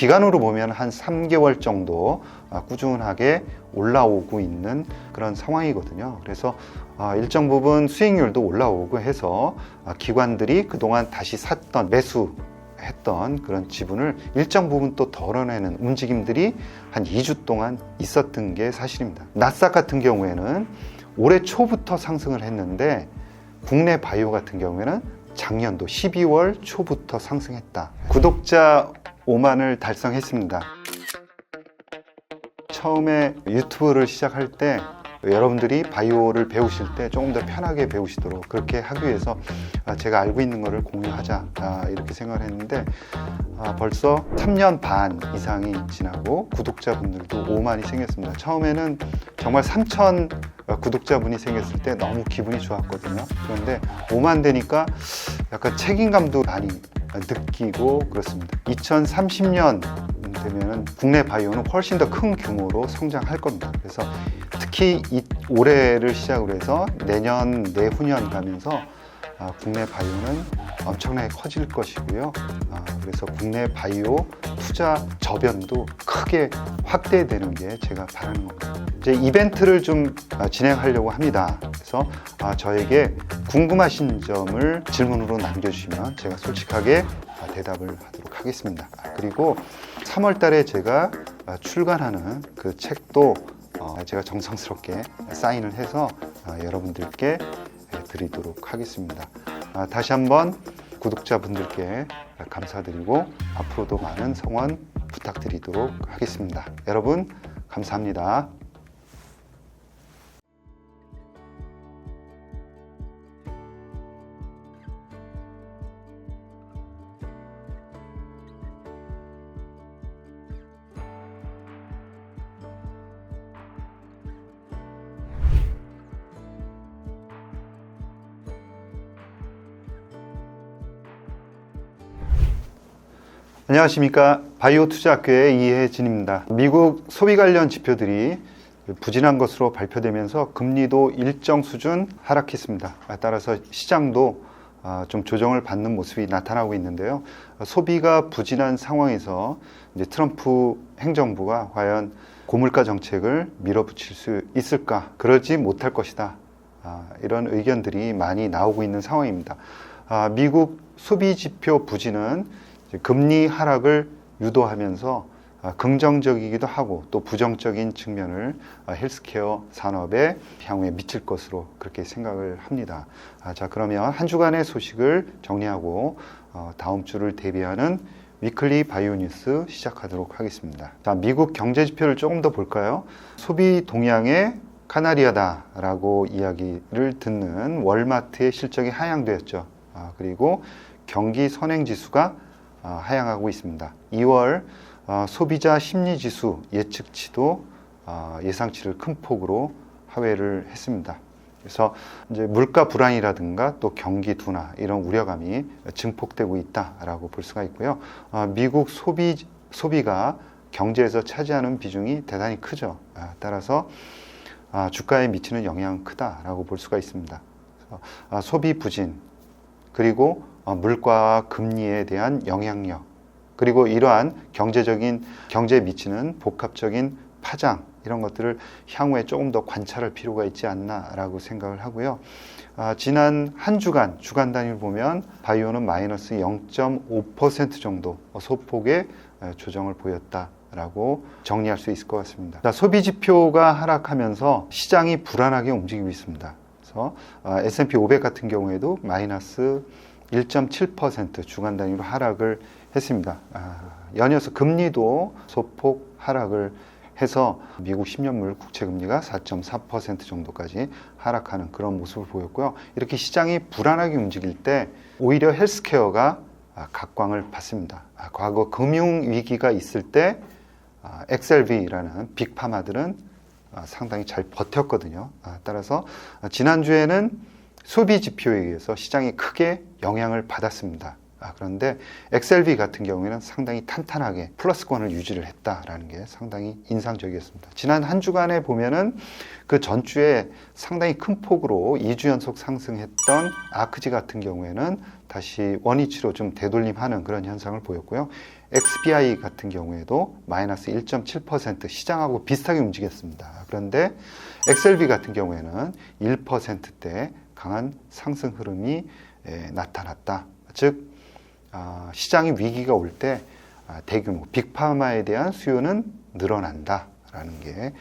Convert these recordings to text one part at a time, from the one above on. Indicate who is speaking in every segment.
Speaker 1: 기간으로 보면 한 3개월 정도 꾸준하게 올라오고 있는 그런 상황이거든요. 그래서 일정 부분 수익률도 올라오고 해서 기관들이 그동안 다시 샀던 매수했던 그런 지분을 일정 부분 또 덜어내는 움직임들이 한 2주 동안 있었던 게 사실입니다. 나스닥 같은 경우에는 올해 초부터 상승을 했는데 국내 바이오 같은 경우에는 작년도 12월 초부터 상승했다. 구독자 5만을 달성했습니다. 처음에 유튜브를 시작할 때 여러분들이 바이오를 배우실 때 조금 더 편하게 배우시도록 그렇게 하기 위해서 제가 알고 있는 것을 공유하자 이렇게 생각을 했는데 벌써 3년 반 이상이 지나고 구독자분들도 5만이 생겼습니다. 처음에는 정말 3천 구독자분이 생겼을 때 너무 기분이 좋았거든요. 그런데 5만 되니까 약간 책임감도 많이 느끼고 그렇습니다. 2030년 되면 국내 바이오는 훨씬 더 큰 규모로 성장할 겁니다. 그래서 특히 올해를 시작으로 해서 내년, 내후년 가면서 국내 바이오는 엄청나게 커질 것이고요. 그래서 국내 바이오 투자 저변도 크게 확대되는 게 제가 바라는 겁니다. 이제 이벤트를 좀 진행하려고 합니다. 그래서 저에게 궁금하신 점을 질문으로 남겨주시면 제가 솔직하게 대답을 하도록 하겠습니다. 그리고 3월 달에 제가 출간하는 그 책도 제가 정성스럽게 사인을 해서 여러분들께 드리도록 하겠습니다. 다시 한번 구독자분들께 감사드리고 앞으로도 많은 성원 부탁드리도록 하겠습니다. 여러분 감사합니다. 안녕하십니까. 바이오 투자학교의 이혜진입니다. 미국 소비 관련 지표들이 부진한 것으로 발표되면서 금리도 일정 수준 하락했습니다. 따라서 시장도 좀 조정을 받는 모습이 나타나고 있는데요. 소비가 부진한 상황에서 이제 트럼프 행정부가 과연 고물가 정책을 밀어붙일 수 있을까? 그러지 못할 것이다. 이런 의견들이 많이 나오고 있는 상황입니다. 미국 소비 지표 부진은 금리 하락을 유도하면서 긍정적이기도 하고 또 부정적인 측면을 헬스케어 산업에 향후에 미칠 것으로 그렇게 생각을 합니다. 자, 그러면 한 주간의 소식을 정리하고 다음 주를 대비하는 위클리 바이오 뉴스 시작하도록 하겠습니다. 자, 미국 경제 지표를 조금 더 볼까요? 소비 동향의 카나리아다라고 이야기를 듣는 월마트의 실적이 하향되었죠. 그리고 경기 선행지수가 하향하고 있습니다. 2월 소비자 심리지수 예측치도 예상치를 큰 폭으로 하회를 했습니다. 그래서 이제 물가 불안이라든가 또 경기 둔화 이런 우려감이 증폭되고 있다라고 볼 수가 있고요. 미국 소비가 경제에서 차지하는 비중이 대단히 크죠. 따라서 주가에 미치는 영향은 크다라고 볼 수가 있습니다. 그래서 소비 부진 그리고 물가와 금리에 대한 영향력 그리고 이러한 경제에 미치는 복합적인 파장 이런 것들을 향후에 조금 더 관찰할 필요가 있지 않나라고 생각을 하고요. 지난 한 주간 주간 단위를 보면 바이오는 마이너스 0.5% 정도 소폭의 조정을 보였다라고 정리할 수 있을 것 같습니다. 자, 소비 지표가 하락하면서 시장이 불안하게 움직이고 있습니다. 그래서 S&P 500 같은 경우에도 마이너스 1.7% 주간 단위로 하락을 했습니다. 연이어서 금리도 소폭 하락을 해서 미국 10년물 국채금리가 4.4% 정도까지 하락하는 그런 모습을 보였고요. 이렇게 시장이 불안하게 움직일 때 오히려 헬스케어가 각광을 받습니다. 과거 금융위기가 있을 때 엑셀비라는 빅파마들은 상당히 잘 버텼거든요. 따라서 지난주에는 소비 지표에 의해서 시장이 크게 영향을 받았습니다. 그런데 엑셀비 같은 경우에는 상당히 탄탄하게 플러스권을 유지를 했다라는 게 상당히 인상적이었습니다. 지난 한 주간에 보면은 그 전주에 상당히 큰 폭으로 2주 연속 상승했던 아크지 같은 경우에는 다시 원위치로 좀 되돌림하는 그런 현상을 보였고요. XBI 같은 경우에도 마이너스 1.7% 시장하고 비슷하게 움직였습니다. 그런데 XLB 같은 경우에는 1%대 강한 상승 흐름이 나타났다. 즉 시장이 위기가 올 때 대규모 빅파마에 대한 수요는 늘어난다라는 게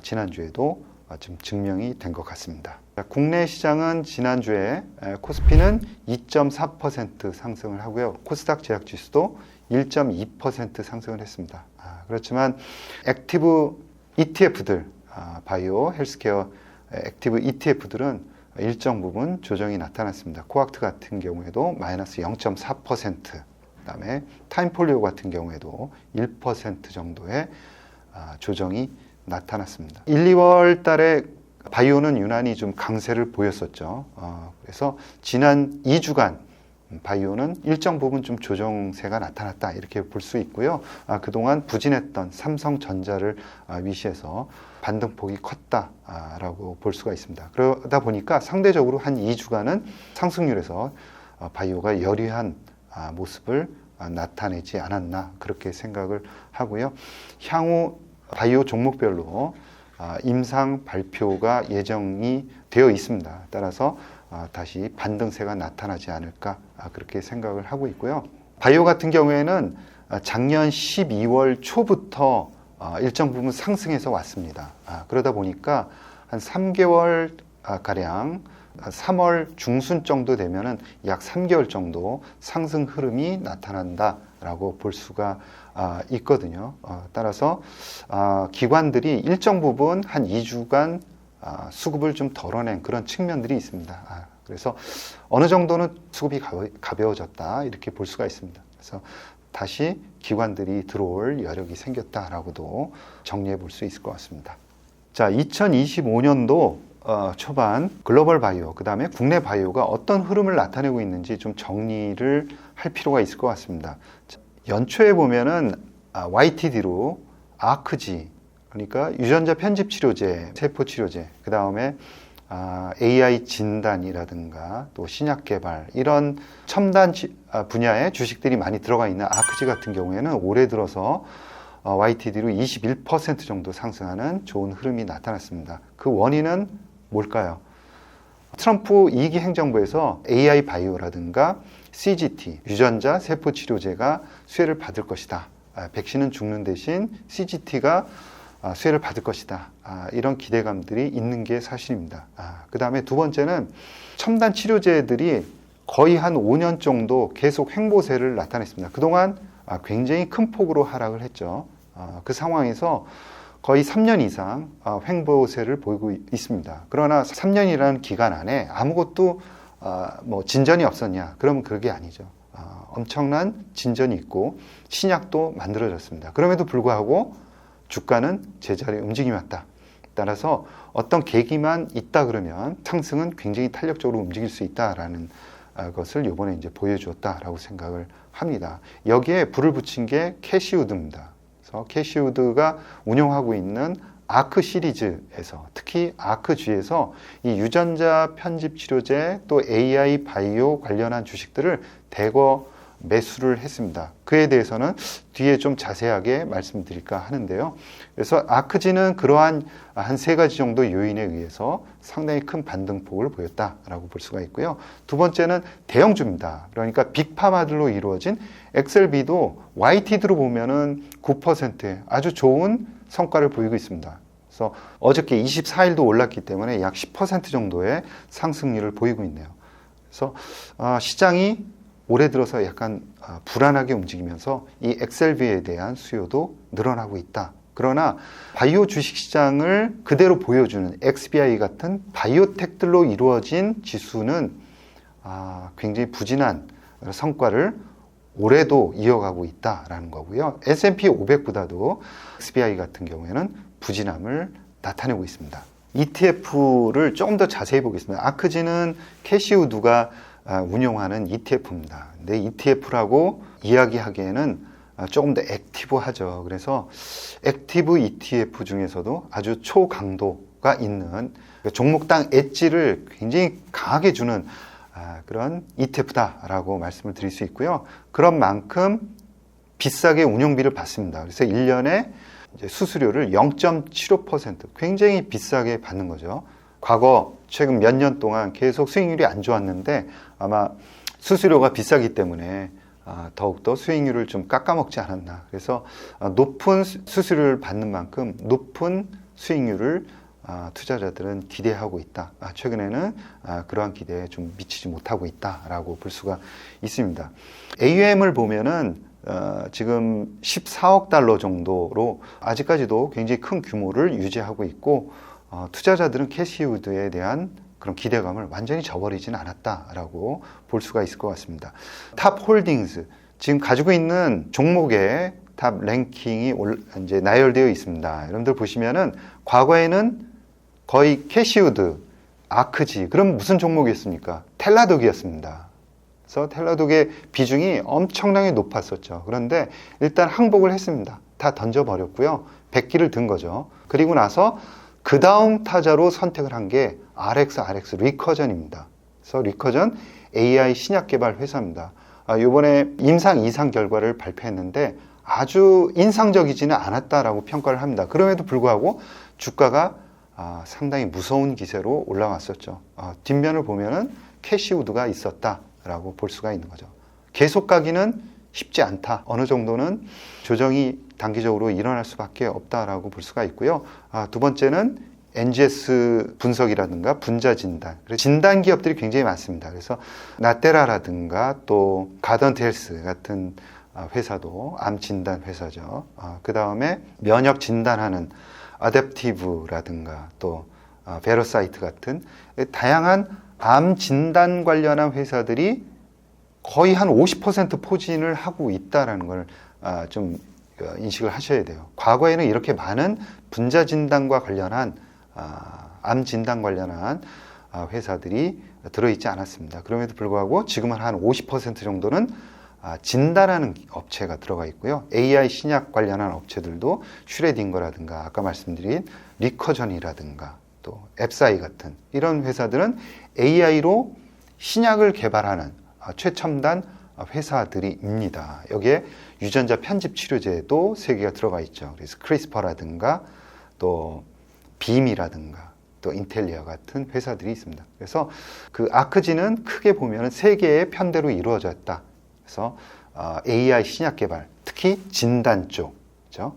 Speaker 1: 지난주에도 좀 증명이 된 것 같습니다. 국내 시장은 지난주에 코스피는 2.4% 상승을 하고요. 코스닥 제약 지수도 1.2% 상승을 했습니다. 그렇지만 액티브 ETF들, 바이오, 헬스케어 액티브 ETF들은 일정 부분 조정이 나타났습니다. 코악트 같은 경우에도 마이너스 0.4%, 그다음에 타임폴리오 같은 경우에도 1% 정도의 조정이 나타났습니다. 1, 2월 달에 바이오는 유난히 좀 강세를 보였었죠. 그래서 지난 2주간 바이오는 일정 부분 좀 조정세가 나타났다 이렇게 볼 수 있고요. 그동안 부진했던 삼성전자를 위시해서 반등폭이 컸다라고 볼 수가 있습니다. 그러다 보니까 상대적으로 한 2주간은 상승률에서 바이오가 여리한 모습을 나타내지 않았나 그렇게 생각을 하고요. 향후 바이오 종목별로 임상 발표가 예정이 되어 있습니다. 따라서 다시 반등세가 나타나지 않을까 그렇게 생각을 하고 있고요. 바이오 같은 경우에는 작년 12월 초부터 일정 부분 상승해서 왔습니다. 그러다 보니까 한 3개월 가량 3월 중순 정도 되면은 약 3개월 정도 상승 흐름이 나타난다라고 볼 수가 있거든요. 따라서 기관들이 일정 부분 한 2주간 수급을 좀 덜어낸 그런 측면들이 있습니다. 그래서 어느 정도는 수급이 가벼워졌다 이렇게 볼 수가 있습니다. 그래서 다시 기관들이 들어올 여력이 생겼다라고도 정리해 볼 수 있을 것 같습니다. 자, 2025년도 초반 글로벌 바이오, 그 다음에 국내 바이오가 어떤 흐름을 나타내고 있는지 좀 정리를 할 필요가 있을 것 같습니다. 연초에 보면은 YTD로 아크지, 그러니까 유전자 편집 치료제, 세포 치료제, 그 다음에 AI 진단이라든가 또 신약 개발 이런 첨단 분야의 주식들이 많이 들어가 있는 아크지 같은 경우에는 올해 들어서 YTD로 21% 정도 상승하는 좋은 흐름이 나타났습니다. 그 원인은 뭘까요? 트럼프 2기 행정부에서 AI 바이오라든가 CGT, 유전자 세포 치료제가 수혜를 받을 것이다. 백신은 죽는 대신 CGT가 수혜를 받을 것이다. 이런 기대감들이 있는 게 사실입니다. 그 다음에 두 번째는 첨단 치료제들이 거의 한 5년 정도 계속 횡보세를 나타냈습니다. 그동안 굉장히 큰 폭으로 하락을 했죠. 그 상황에서 거의 3년 이상 횡보세를 보이고 있습니다. 그러나 3년이라는 기간 안에 아무것도 진전이 없었냐? 그러면 그게 아니죠. 엄청난 진전이 있고 신약도 만들어졌습니다. 그럼에도 불구하고 주가는 제자리에 움직임이 왔다. 따라서 어떤 계기만 있다 그러면 상승은 굉장히 탄력적으로 움직일 수 있다라는 것을 이번에 이제 보여주었다라고 생각을 합니다. 여기에 불을 붙인 게 캐시우드입니다. 그래서 캐시우드가 운영하고 있는 아크 시리즈에서 특히 아크G에서 이 유전자 편집 치료제 또 AI 바이오 관련한 주식들을 대거 매수를 했습니다. 그에 대해서는 뒤에 좀 자세하게 말씀드릴까 하는데요. 그래서 아크지는 그러한 한 세 가지 정도 요인에 의해서 상당히 큰 반등폭을 보였다라고 볼 수가 있고요. 두 번째는 대형주입니다. 그러니까 빅파마들로 이루어진 XLB도 YTD로 보면은 9%의 아주 좋은 성과를 보이고 있습니다. 그래서 어저께 24일도 올랐기 때문에 약 10% 정도의 상승률을 보이고 있네요. 그래서 시장이 올해 들어서 약간 불안하게 움직이면서 이 XLB에 대한 수요도 늘어나고 있다. 그러나 바이오 주식시장을 그대로 보여주는 XBI 같은 바이오텍들로 이루어진 지수는 굉장히 부진한 성과를 올해도 이어가고 있다라는 거고요. S&P 500보다도 XBI 같은 경우에는 부진함을 나타내고 있습니다. ETF를 조금 더 자세히 보겠습니다. 아크지는 캐시우드가 운영하는 ETF입니다. 근데 ETF라고 이야기하기에는 조금 더 액티브하죠. 그래서 액티브 ETF 중에서도 아주 초강도가 있는 종목당 엣지를 굉장히 강하게 주는 그런 ETF다라고 말씀을 드릴 수 있고요. 그런 만큼 비싸게 운영비를 받습니다. 그래서 1년에 이제 수수료를 0.75% 굉장히 비싸게 받는 거죠. 과거 최근 몇 년 동안 계속 수익률이 안 좋았는데 아마 수수료가 비싸기 때문에 더욱더 수익률을 좀 깎아먹지 않았나. 그래서 높은 수수료를 받는 만큼 높은 수익률을 투자자들은 기대하고 있다. 최근에는 그러한 기대에 좀 미치지 못하고 있다라고 볼 수가 있습니다. AUM을 보면은 지금 14억 달러 정도로 아직까지도 굉장히 큰 규모를 유지하고 있고 투자자들은 캐시우드에 대한 그런 기대감을 완전히 저버리진 않았다라고 볼 수가 있을 것 같습니다. 탑 홀딩스 지금 가지고 있는 종목의 탑 랭킹이 이제 나열되어 있습니다. 여러분들 보시면은 과거에는 거의 캐시우드, 아크지 그럼 무슨 종목이었습니까? 텔라독이었습니다. 그래서 텔라독의 비중이 엄청나게 높았었죠. 그런데 일단 항복을 했습니다. 다 던져버렸고요. 백기를 든 거죠. 그리고 나서 그 다음 타자로 선택을 한 게 RX 리커전입니다. 그래서 리커전 AI 신약 개발 회사입니다. 이번에 임상 2상 결과를 발표했는데 아주 인상적이지는 않았다라고 평가를 합니다. 그럼에도 불구하고 주가가 상당히 무서운 기세로 올라왔었죠. 뒷면을 보면은 캐시우드가 있었다라고 볼 수가 있는 거죠. 계속 가기는 쉽지 않다. 어느 정도는 조정이 단기적으로 일어날 수밖에 없다라고 볼 수가 있고요. 두 번째는 NGS 분석이라든가 분자 진단. 그래서 진단 기업들이 굉장히 많습니다. 그래서 나테라라든가 또 가던트 헬스 같은 회사도 암 진단 회사죠. 그 다음에 면역 진단하는 아댑티브라든가 또 베러사이트 같은 다양한 암 진단 관련한 회사들이 거의 한 50% 포진을 하고 있다는 걸 좀 인식을 하셔야 돼요. 과거에는 이렇게 많은 분자 진단과 관련한 암 진단 관련한 회사들이 들어있지 않았습니다. 그럼에도 불구하고 지금은 한 50% 정도는 진단하는 업체가 들어가 있고요. AI 신약 관련한 업체들도 슈레딩거라든가 아까 말씀드린 리커전이라든가 또 앱사이 같은 이런 회사들은 AI로 신약을 개발하는 최첨단 회사들입니다. 여기에 유전자 편집 치료제도 3개가 들어가 있죠. 그래서 크리스퍼라든가 또 빔이라든가 또 인텔리아 같은 회사들이 있습니다. 그래서 그 아크지는 크게 보면 3개의 편대로 이루어졌다. 그래서 AI 신약 개발, 특히 진단 쪽, 그렇죠?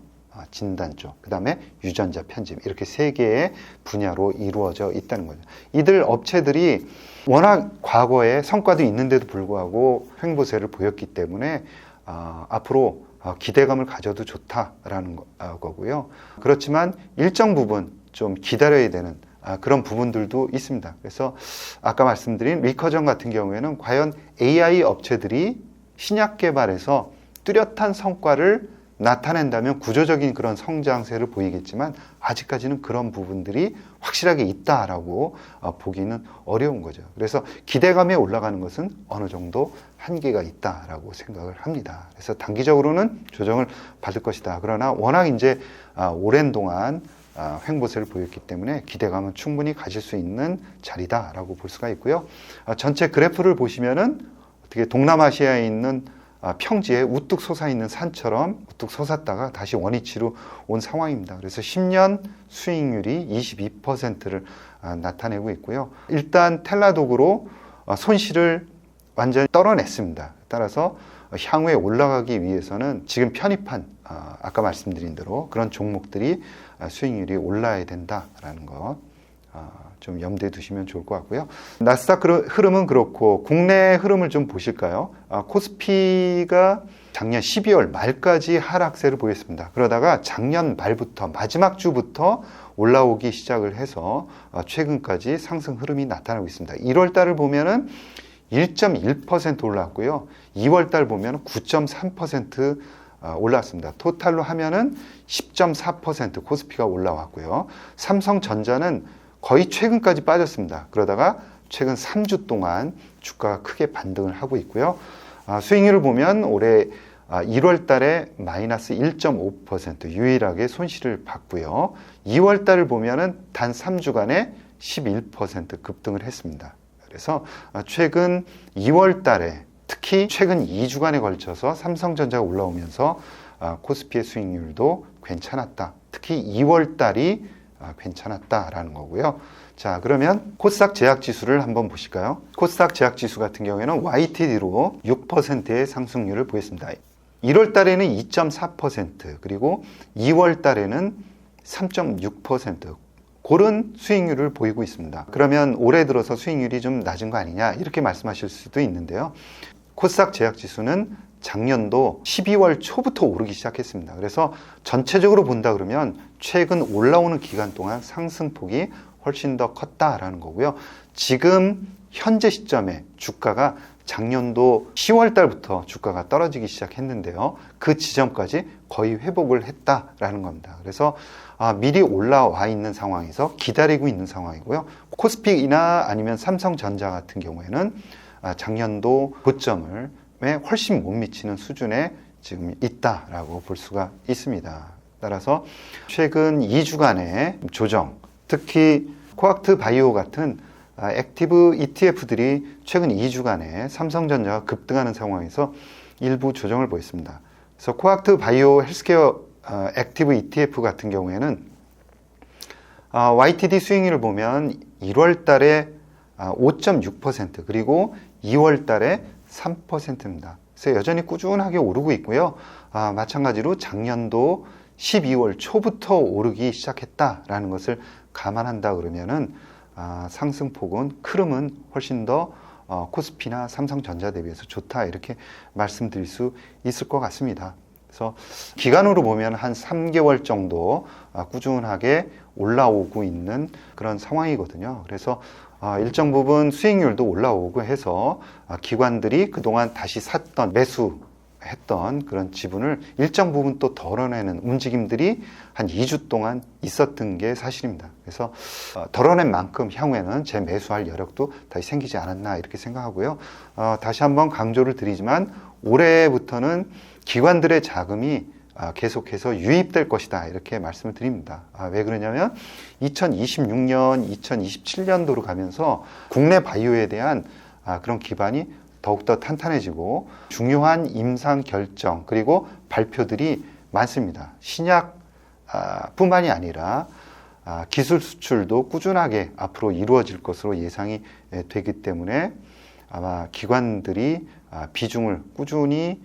Speaker 1: 진단 쪽, 그 다음에 유전자 편집 이렇게 3개의 분야로 이루어져 있다는 거죠. 이들 업체들이 워낙 과거에 성과도 있는데도 불구하고 횡보세를 보였기 때문에 앞으로 기대감을 가져도 좋다라는 거고요. 그렇지만 일정 부분 좀 기다려야 되는 그런 부분들도 있습니다. 그래서 아까 말씀드린 리커전 같은 경우에는 과연 AI 업체들이 신약 개발에서 뚜렷한 성과를 나타낸다면 구조적인 그런 성장세를 보이겠지만 아직까지는 그런 부분들이 확실하게 있다라고 보기는 어려운 거죠. 그래서 기대감에 올라가는 것은 어느 정도 한계가 있다라고 생각을 합니다. 그래서 단기적으로는 조정을 받을 것이다. 그러나 워낙 이제 오랜 동안 횡보세를 보였기 때문에 기대감은 충분히 가질 수 있는 자리다라고 볼 수가 있고요. 전체 그래프를 보시면은 어떻게 동남아시아에 있는 평지에 우뚝 솟아있는 산처럼 우뚝 솟았다가 다시 원위치로 온 상황입니다. 그래서 10년 수익률이 22%를 나타내고 있고요. 일단 텔라독으로 손실을 완전히 떨어냈습니다. 따라서 향후에 올라가기 위해서는 지금 편입한 아까 말씀드린 대로 그런 종목들이 수익률이 올라야 된다라는 것 좀 염두에 두시면 좋을 것 같고요. 나스닥 흐름은 그렇고 국내 흐름을 좀 보실까요? 코스피가 작년 12월 말까지 하락세를 보였습니다. 그러다가 작년 말부터 마지막 주부터 올라오기 시작을 해서 최근까지 상승 흐름이 나타나고 있습니다. 1월 달을 보면은 1.1% 올랐고요. 2월 달 보면 9.3% 올랐습니다. 토탈로 하면은 10.4% 코스피가 올라왔고요. 삼성전자는 거의 최근까지 빠졌습니다. 그러다가 최근 3주 동안 주가가 크게 반등을 하고 있고요. 수익률을 보면 올해 1월 달에 마이너스 1.5% 유일하게 손실을 봤고요. 2월 달을 보면은 단 3주간에 11% 급등을 했습니다. 그래서 최근 2월 달에 특히 최근 2주간에 걸쳐서 삼성전자가 올라오면서 코스피의 수익률도 괜찮았다. 특히 2월 달이 괜찮았다라는 거고요. 자, 그러면 코스닥 제약지수를 한번 보실까요? 코스닥 제약지수 같은 경우에는 YTD로 6%의 상승률을 보였습니다. 1월 달에는 2.4%, 그리고 2월 달에는 3.6%, 그런 수익률을 보이고 있습니다. 그러면 올해 들어서 수익률이 좀 낮은 거 아니냐, 이렇게 말씀하실 수도 있는데요. 코스닥 제약지수는 작년도 12월 초부터 오르기 시작했습니다. 그래서 전체적으로 본다 그러면 최근 올라오는 기간 동안 상승폭이 훨씬 더 컸다라는 거고요. 지금 현재 시점에 주가가 작년도 10월 달부터 주가가 떨어지기 시작했는데요. 그 지점까지 거의 회복을 했다라는 겁니다. 그래서 미리 올라와 있는 상황에서 기다리고 있는 상황이고요. 코스피나 아니면 삼성전자 같은 경우에는 작년도 고점을 훨씬 못 미치는 수준에 지금 있다라고 볼 수가 있습니다. 따라서 최근 2주간의 조정, 특히 코악트 바이오 같은 액티브 ETF들이 최근 2주간에 삼성전자가 급등하는 상황에서 일부 조정을 보였습니다. 그래서 코악트 바이오 헬스케어 액티브 ETF 같은 경우에는 YTD 수익률을 보면 1월 달에 5.6%, 그리고 2월 달에 3%입니다. 그래서 여전히 꾸준하게 오르고 있고요. 마찬가지로 작년도 12월 초부터 오르기 시작했다라는 것을 감안한다 그러면은 상승폭은, 흐름은 훨씬 더 코스피나 삼성전자 대비해서 좋다, 이렇게 말씀드릴 수 있을 것 같습니다. 그래서 기간으로 보면 한 3개월 정도 꾸준하게 올라오고 있는 그런 상황이거든요. 그래서 일정 부분 수익률도 올라오고 해서 기관들이 그동안 다시 샀던, 매수했던 그런 지분을 일정 부분 또 덜어내는 움직임들이 한 2주 동안 있었던 게 사실입니다. 그래서 덜어낸 만큼 향후에는 재매수할 여력도 다시 생기지 않았나, 이렇게 생각하고요. 다시 한번 강조를 드리지만 올해부터는 기관들의 자금이 계속해서 유입될 것이다, 이렇게 말씀을 드립니다. 왜 그러냐면 2026년, 2027년도로 가면서 국내 바이오에 대한 그런 기반이 더욱더 탄탄해지고 중요한 임상 결정, 그리고 발표들이 많습니다. 신약 뿐만이 아니라 기술 수출도 꾸준하게 앞으로 이루어질 것으로 예상이 되기 때문에 아마 기관들이 비중을 꾸준히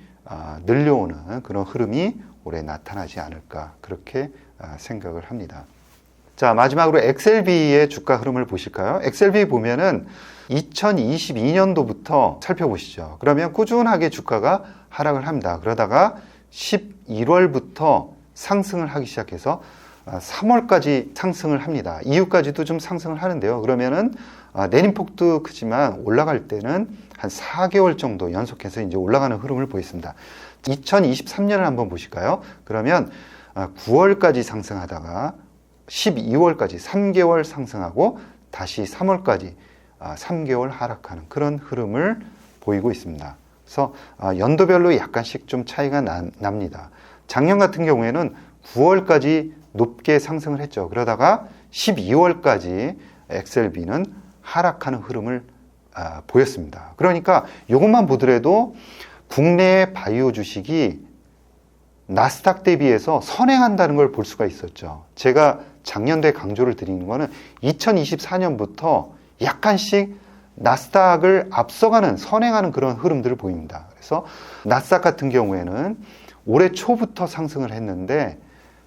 Speaker 1: 늘려오는 그런 흐름이 올해 나타나지 않을까, 그렇게 생각을 합니다. 자, 마지막으로 XLB의 주가 흐름을 보실까요? XLB 보면은 2022년도부터 살펴보시죠. 그러면 꾸준하게 주가가 하락을 합니다. 그러다가 11월부터 상승을 하기 시작해서 3월까지 상승을 합니다. 이후까지도 좀 상승을 하는데요. 그러면은 내림폭도 크지만 올라갈 때는 한 4개월 정도 연속해서 이제 올라가는 흐름을 보였습니다. 2023년을 한번 보실까요? 그러면 9월까지 상승하다가 12월까지 3개월 상승하고 다시 3월까지 3개월 하락하는 그런 흐름을 보이고 있습니다. 그래서 연도별로 약간씩 좀 차이가 납니다. 작년 같은 경우에는 9월까지 높게 상승을 했죠. 그러다가 12월까지 XLB는 하락하는 흐름을 보였습니다. 그러니까 이것만 보더라도 국내 바이오 주식이 나스닥 대비해서 선행한다는 걸 볼 수가 있었죠. 제가 작년도에 강조를 드리는 거는 2024년부터 약간씩 나스닥을 앞서가는, 선행하는 그런 흐름들을 보입니다. 그래서 나스닥 같은 경우에는 올해 초부터 상승을 했는데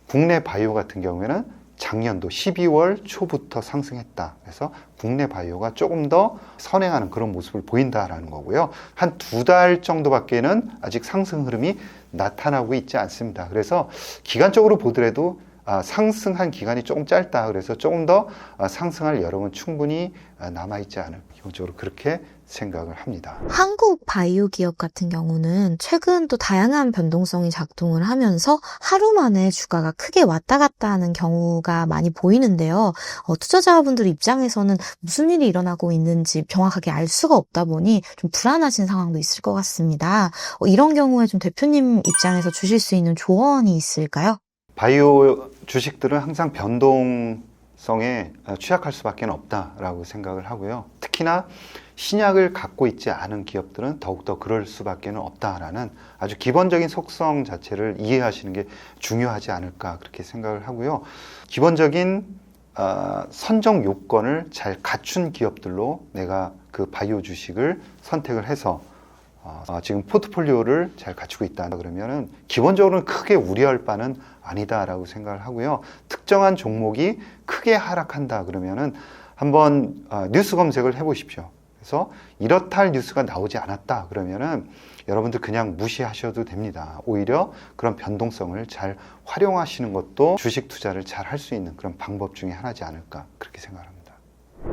Speaker 1: 국내 바이오 같은 경우에는 작년도 12월 초부터 상승했다. 그래서 국내 바이오가 조금 더 선행하는 그런 모습을 보인다라는 거고요. 한 2달 정도밖에는 아직 상승 흐름이 나타나고 있지 않습니다. 그래서 기간적으로 보더라도 상승한 기간이 조금 짧다. 그래서 조금 더 상승할 여력은 충분히 남아있지 않을, 기본적으로 그렇게 생각을 합니다.
Speaker 2: 한국 바이오 기업 같은 경우는 최근 또 다양한 변동성이 작동을 하면서 하루 만에 주가가 크게 왔다 갔다 하는 경우가 많이 보이는데요. 투자자분들 입장에서는 무슨 일이 일어나고 있는지 정확하게 알 수가 없다 보니 좀 불안하신 상황도 있을 것 같습니다. 이런 경우에 좀 대표님 입장에서 주실 수 있는 조언이 있을까요?
Speaker 1: 바이오 주식들은 항상 변동성이 변동성에 취약할 수밖에 없다라고 생각을 하고요. 특히나 신약을 갖고 있지 않은 기업들은 더욱더 그럴 수밖에 없다라는 아주 기본적인 속성 자체를 이해하시는 게 중요하지 않을까 그렇게 생각을 하고요. 기본적인 선정 요건을 잘 갖춘 기업들로 내가 그 바이오 주식을 선택을 해서 지금 포트폴리오를 잘 갖추고 있다 그러면은 기본적으로는 크게 우려할 바는 아니다라고 생각을 하고요. 특정한 종목이 크게 하락한다 그러면은 한번 뉴스 검색을 해보십시오. 그래서 이렇다 할 뉴스가 나오지 않았다 그러면은 여러분들 그냥 무시하셔도 됩니다. 오히려 그런 변동성을 잘 활용하시는 것도 주식 투자를 잘 할 수 있는 그런 방법 중에 하나지 않을까 그렇게 생각합니다.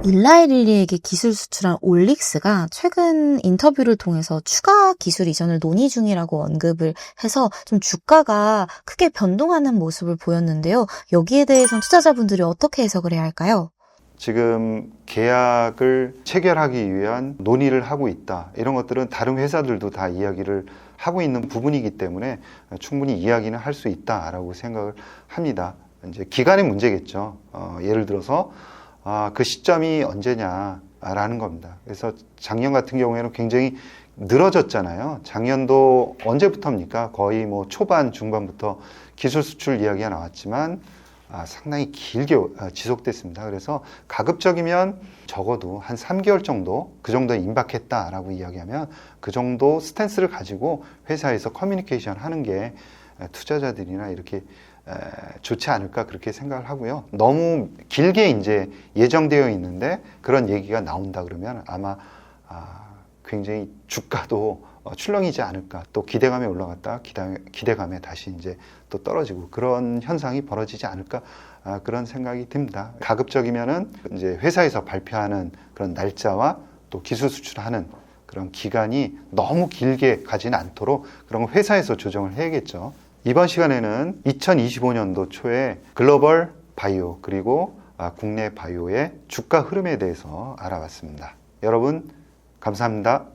Speaker 2: 일라이릴리에게 기술 수출한 올릭스가 최근 인터뷰를 통해서 추가 기술 이전을 논의 중이라고 언급을 해서 좀 주가가 크게 변동하는 모습을 보였는데요. 여기에 대해서는 투자자분들이 어떻게 해석을 해야 할까요?
Speaker 1: 지금 계약을 체결하기 위한 논의를 하고 있다. 이런 것들은 다른 회사들도 다 이야기를 하고 있는 부분이기 때문에 충분히 이야기는 할 수 있다라고 생각을 합니다. 이제 기간의 문제겠죠. 예를 들어서 그 시점이 언제냐라는 겁니다. 그래서 작년 같은 경우에는 굉장히 늘어졌잖아요. 작년도 언제부터입니까? 거의 뭐 초반, 중반부터 기술 수출 이야기가 나왔지만 상당히 길게 지속됐습니다. 그래서 가급적이면 적어도 한 3개월 정도 그 정도에 임박했다라고 이야기하면 그 정도 스탠스를 가지고 회사에서 커뮤니케이션 하는 게 투자자들이나 이렇게 좋지 않을까 그렇게 생각을 하고요. 너무 길게 이제 예정되어 있는데 그런 얘기가 나온다 그러면 아마 굉장히 주가도 출렁이지 않을까. 또 기대감에 올라갔다 기대감에 다시 이제 또 떨어지고 그런 현상이 벌어지지 않을까 그런 생각이 듭니다. 가급적이면은 이제 회사에서 발표하는 그런 날짜와 또 기술 수출하는 그런 기간이 너무 길게 가지는 않도록 그런 거 회사에서 조정을 해야겠죠. 이번 시간에는 2025년도 초에 글로벌 바이오 그리고 국내 바이오의 주가 흐름에 대해서 알아봤습니다. 여러분 감사합니다.